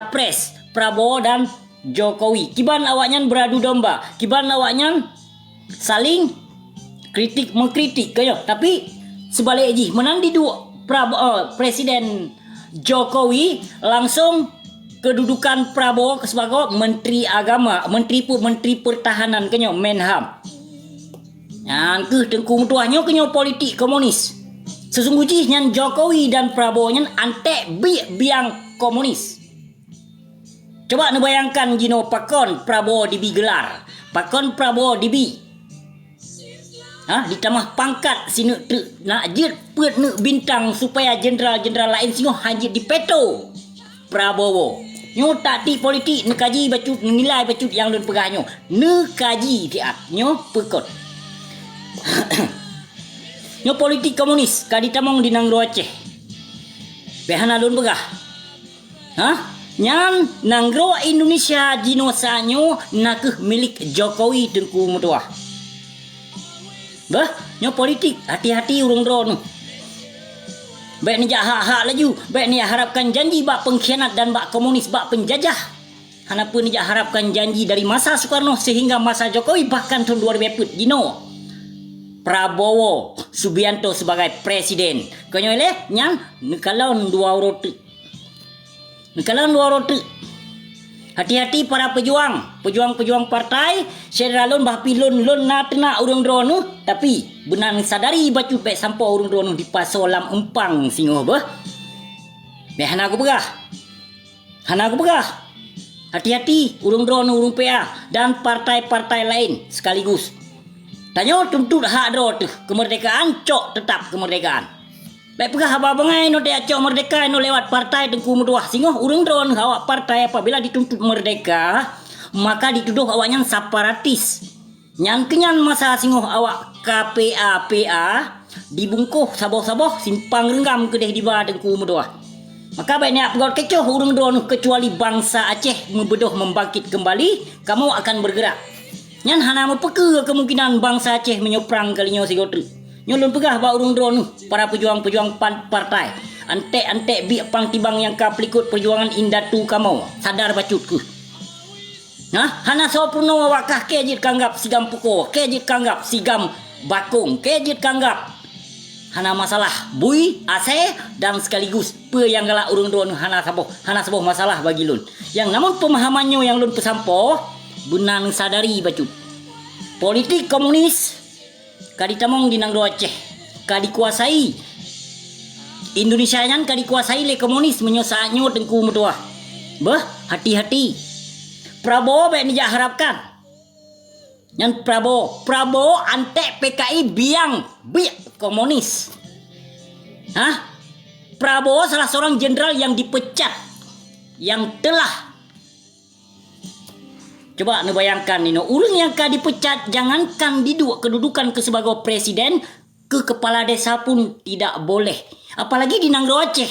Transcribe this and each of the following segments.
Pres Prabowo dan Jokowi. Kiban awaknya beradu domba. Kiban awaknya saling kritik mengkritik kayo. Tapi sebalik ji menandi dua Presiden Jokowi langsung kedudukan Prabowo sebagai Menteri Agama, Menteri Pertahanan kenyo Menham. Yang ke tengku mutuahnya kenyo politik komunis. Sesungguhnya Jokowi dan Prabowo nyan antek biang komunis. Coba nu bayangkan gino pakon Prabowo dibi gelar. Pakon Prabowo dibi. Ditambah pangkat sini nak jit put nu bintang supaya jenderal-jenderal lain singo hajit di peto Prabowo. Nyo tak ti politik nu kaji bacut nilai bacut yang lun pegahnya. Nu kaji tiap nyo pekot. Nyo politik komunis kadi tamong dinang Aceh. Behana lun pegah. Nyan nanggro Indonesia jino sanyo nakeh milik Jokowi tengku mutuah. Nyo politik hati-hati urung dro nu. Baik ni hak-hak laju, baik ni harapkan janji bak pengkhianat dan bak komunis bak penjajah. Hanapun ni harapkan janji dari masa Soekarno sehingga masa Jokowi bahkan tahun 2000 jino. Prabowo Subianto sebagai presiden. Konyo le nyang nekalon dua rote. Nekalon dua rote. Hati-hati para pejuang partai, seralon bah pilon lon na tena urang dronu, tapi benan sadari bacut baik sampo urang dronu di pasolam empang singoh bah. Hana aku pegah. Hati-hati urang dronu urang PA dan partai-partai lain sekaligus. Tanyo tuntut hak dro tu kemerdekaan cok tetap kemerdekaan. Baik pegah abang-abangai no dia cok merdeka no lewat partai tengku muduah singoh urang dron awak partai apabila dituntut merdeka maka dituduh awaknya separatis. Yang kenyan masa singoh awak KPA dibungkuh saboh-saboh simpang renggam kedeh di bawah tengku muduah. Maka baiknya pegawai kecoh urang dron kecuali bangsa Aceh membedoh membangkit kembali kamu akan bergerak. Nyan hana mepeke kemungkinan bangsa Aceh menyoprang kalinya sigotri. Nyolon pegah ba urung drone para pejuang-pejuang partai. Antek-antek bi pang tibang yang ka pelikut perjuangan indatu kamu. Sadar bacut ku. Hana sopurno wakah kejit kanggap sigam puko, kejit kanggap sigam bakung, kejit kanggap hana masalah bui, ase dan sekaligus pe yang galak urung drone hana saboh masalah bagi lun. Yang namun pemahamannya yang lun pesampo benang sadari bacut. Politik komunis kadi tamong dinang Aceh kadi kuasai Indonesia nyan kadi kuasai le komunis menyosanyo tengku mutuah. Hati-hati. Prabowo baik nijak harapkan. Nyan Prabowo antek PKI biang komunis. Prabowo salah seorang jenderal yang dipecat yang telah. Coba anda bayangkan ini, orang yang kah dipecat jangankan kedudukan sebagai presiden, ke kepala desa pun tidak boleh. Apalagi di Nangro Aceh.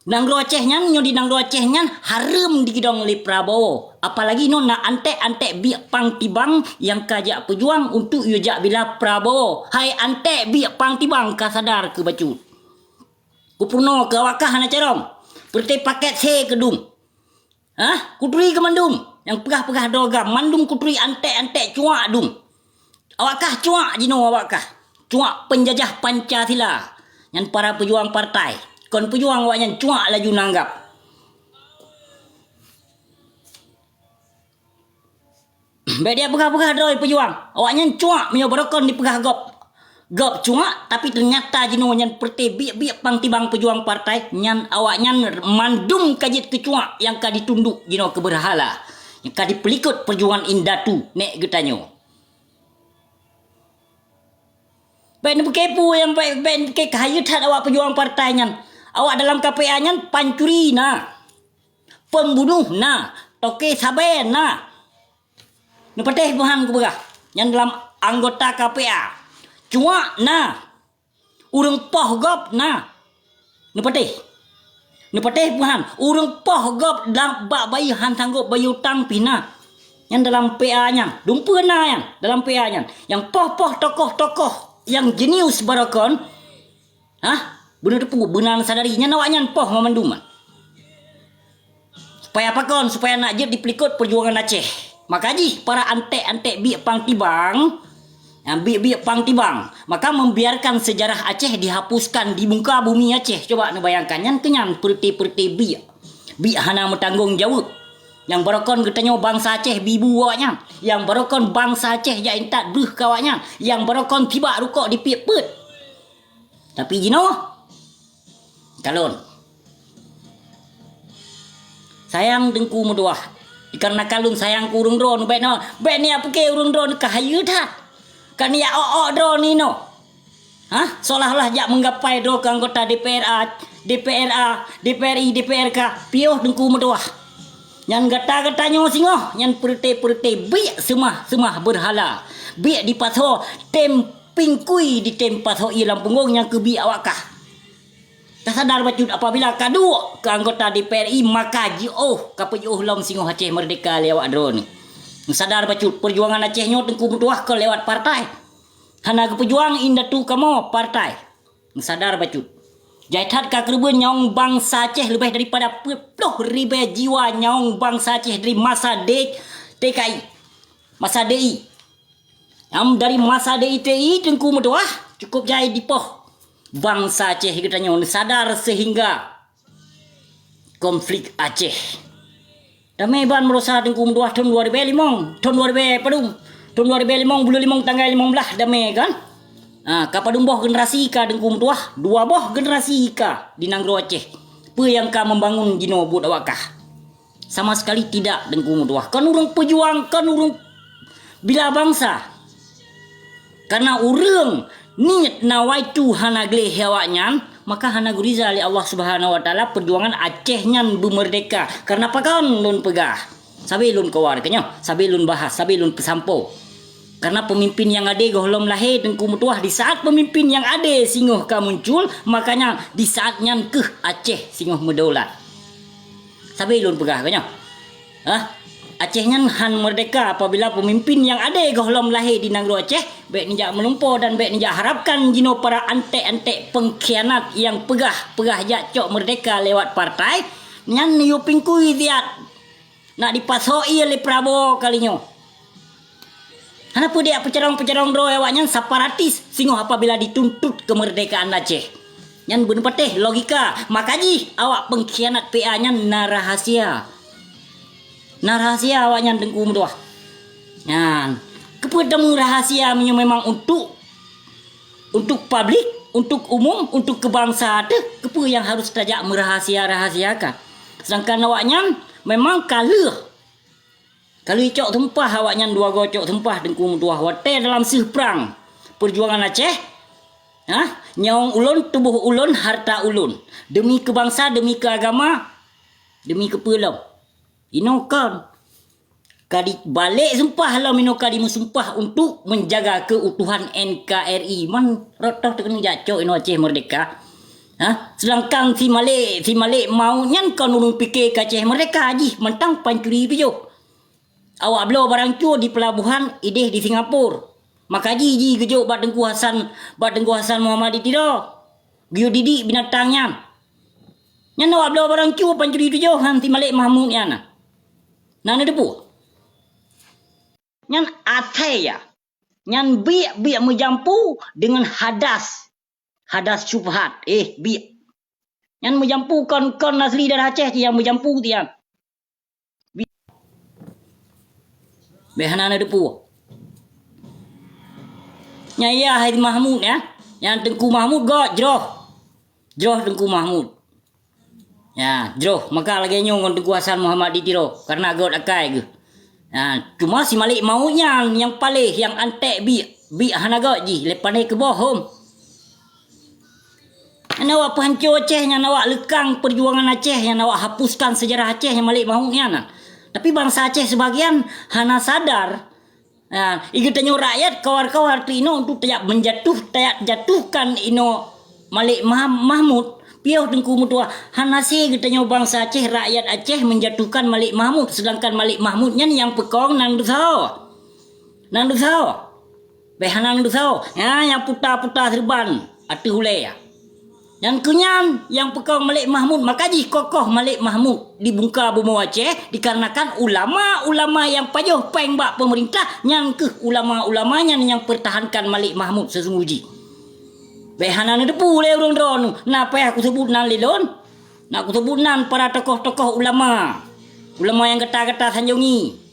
Nangro Aceh nyan di Nangro Aceh nyan haram digidong oleh Prabowo. Apalagi na antek biak pang tibang yang kajak pejuang untuk yujak bila Prabowo. Hai antek biak pang tibang kah sadar ke bacut. Kupurno ke awakah hana cerong. Perti paket se kedung. Kuturi ke mandum. Yang pegah-pegah doga mandum kuturi antek-antek cuak dum. Awakkah cuak jino awakkah? Cuak penjajah Pancasila. Yang para pejuang partai. Kon pejuang awaknya cuak laju nanggap. Baik dia pegah-pegah doi pejuang. Awaknya cuak menyobarokon di pegah gop cuak tapi ternyata jino nyan perti biak pang tibang pejuang partai nyan awaknya mandum kajit kecuak yang ka ditunduk jino ke berhala. Yang kadi pelikut perjuangan indatu nek getanyo. Baik nak kepo yang baik ke kahayutan awak perjuangan partai nyan. Awak dalam KPA nyan pancuri pembunuh toke saben nepateh buhan ku begah. Yang dalam anggota KPA cuak urang poh gop nepateh buhan urang poh gop dalam bak bayi han sanggup bayu tang pina yang dalam PA nya dumpa yang dalam PA nya yang poh-poh tokoh-tokoh yang jenius barakon benar sadari nya awaknya poh memanduman Supaya apa kon? Supaya nak je dipelikut perjuangan Aceh. Makaji para antek-antek biak pang tibang, biak pang tibang, maka membiarkan sejarah Aceh dihapuskan di muka bumi Aceh. Coba nak bayangkan, yang kenyan perti biak hana bertanggung jawab. Yang barokon getanyo bangsa Aceh bibu awaknya, yang barokon bangsa Aceh ya entat bruh kawaknya, yang barokon tiba rukok di piep pet. Tapi jino kalon sayang dengku meduah karena kalun sayang ku urung dron baik ni apa ke urung dron kahayu dah kan ya dron ni no seolah-olah jak menggapai dro ke anggota DPRI DPRK piuh dengku meduah yang gata-gatanyo singoh yang perte biak semah berhala biak dipatho tempingkui di tempat ho ilang punggung yang kebi awakah. Tak sadar bacut apabila kadu ke anggota DPRI maka kapejuh lom singoh Aceh merdeka lewat drone. Sadar bacut perjuangan Aceh nyo tengku bertuah ke lewat partai. Hana ke pejuang inda tu kamu partai. Sadar bacut. Jaitat ka kerben nyong bangsa Aceh lebih daripada 10,000 jiwa nyong bangsa Aceh dari masa TKI. Masa DI. Dari masa DITI tengku bertuah cukup jai dipoh. Bangsa Aceh katanya sadar sehingga konflik Aceh. Damai ban merosa tengku menduah tahun 2005. Tahun 2000 padung. Tahun 2005 bulan 5 tanggal 15 damai kan. Kapadung boh generasi ka tengku menduah 2 boh generasi ka di Nanggro Aceh. Apa yang ka membangun jino buat awakah? Sama sekali tidak tengku menduah. Kan urung pejuang, kan urung bila bangsa. Karena urang niat nawaitu hana gleh awaknya maka hana guriza li Allah Subhanahu wa taala perjuangan Aceh nyan bumerdeka karena pakan lun pegah sabe lun kawar kenyo sabe lun bahas sabe lun pesampo karena pemimpin yang ade gohlom lahir tengku mutuah di saat pemimpin yang ade singoh ka muncul makanya di saat nyan ke Aceh singoh medaulat sabe lun pegah kenyo Aceh nyan han merdeka apabila pemimpin yang ada gohlom lahir di Nanggro Aceh baik nijak melumpuh dan baik nijak harapkan jino para antek-antek pengkhianat yang pegah jak cok merdeka lewat partai nyan niu pingkui tiat nak dipasoi oleh Prabowo kalinyo. Kenapa dia pecerong-pecerong dro awak nyan separatis singoh apabila dituntut kemerdekaan Aceh. Nyan bener pateh logika makaji awak pengkhianat PA nyan rahasia awaknya tengku menduah. Nyan, kepedemu rahasia memang untuk publik, untuk umum, untuk kebangsaan tu, kepa yang harus tajak merahasiakan. Sedangkan awaknya memang kalau icok tempah awaknya 2 gocok tempah tengku menduah wate dalam sih perang perjuangan Aceh. Nyawang ulun, tubuh ulun, harta ulun. Demi kebangsa, demi keagama, demi kepulau. Inokan kadi balik sumpah lah kadi sumpah untuk menjaga keutuhan NKRI man rotoh tekenu jacok ino Aceh merdeka. Sedangkan si Malik mau nyan kan ulun fikir ke Aceh merdeka haji mentang pancuri tu jo. Awak belo barang cu di pelabuhan ideh di Singapura. Maka ji gejuk bat Tengku Hasan Muhammad Itiro. Gio didik binatangnya. Nyan awak belo barang cu pancuri tu jo han si Malik Mahmud yana. Nana depu. Nyan ataya. Nyan biak menjampu dengan hadas syubhat. Biak. Nyan menjampu kon asli dari Aceh yang menjampu tiang. Behana depu. Nyaya Haidi Mahmud ya. Yang Tengku Mahmud jroh Tengku Mahmud. Ya, jroh maka lagi nyong Tengku Hasan Muhammad Ditiro karena god akai ke. Cuma si Malik maunya yang paling yang antek bi hanaga ji lepane ke bohong. Nawak pancur Aceh yang nawak lekang perjuangan Aceh yang nawak hapuskan sejarah Aceh yang Malik maunya nah. Tapi bangsa Aceh sebagian hana sadar. Igetanyo rakyat kawar-kawar tu ino untuk tayak jatuhkan ino Malik Mahmud. Piau Tengku Mutua hanasi getanyo bangsa Aceh rakyat Aceh menjatuhkan Malik Mahmud sedangkan Malik Mahmudnya yang pekong nang dusau. Behanan dusau. Yang putar-putar serban ati hulai ya. Yang kenyan yang pekong Malik Mahmud makaji kokoh Malik Mahmud di bungka Bumi Aceh dikarenakan ulama-ulama yang pajoh pengbak pemerintah yang ke ulama-ulamanya yang pertahankan Malik Mahmud sesungguhnya. Behana ni depu le urang dron. Napa aku sebut nan lelon? Nak aku sebut nan para tokoh-tokoh ulama. Ulama yang kata-kata sanjongi.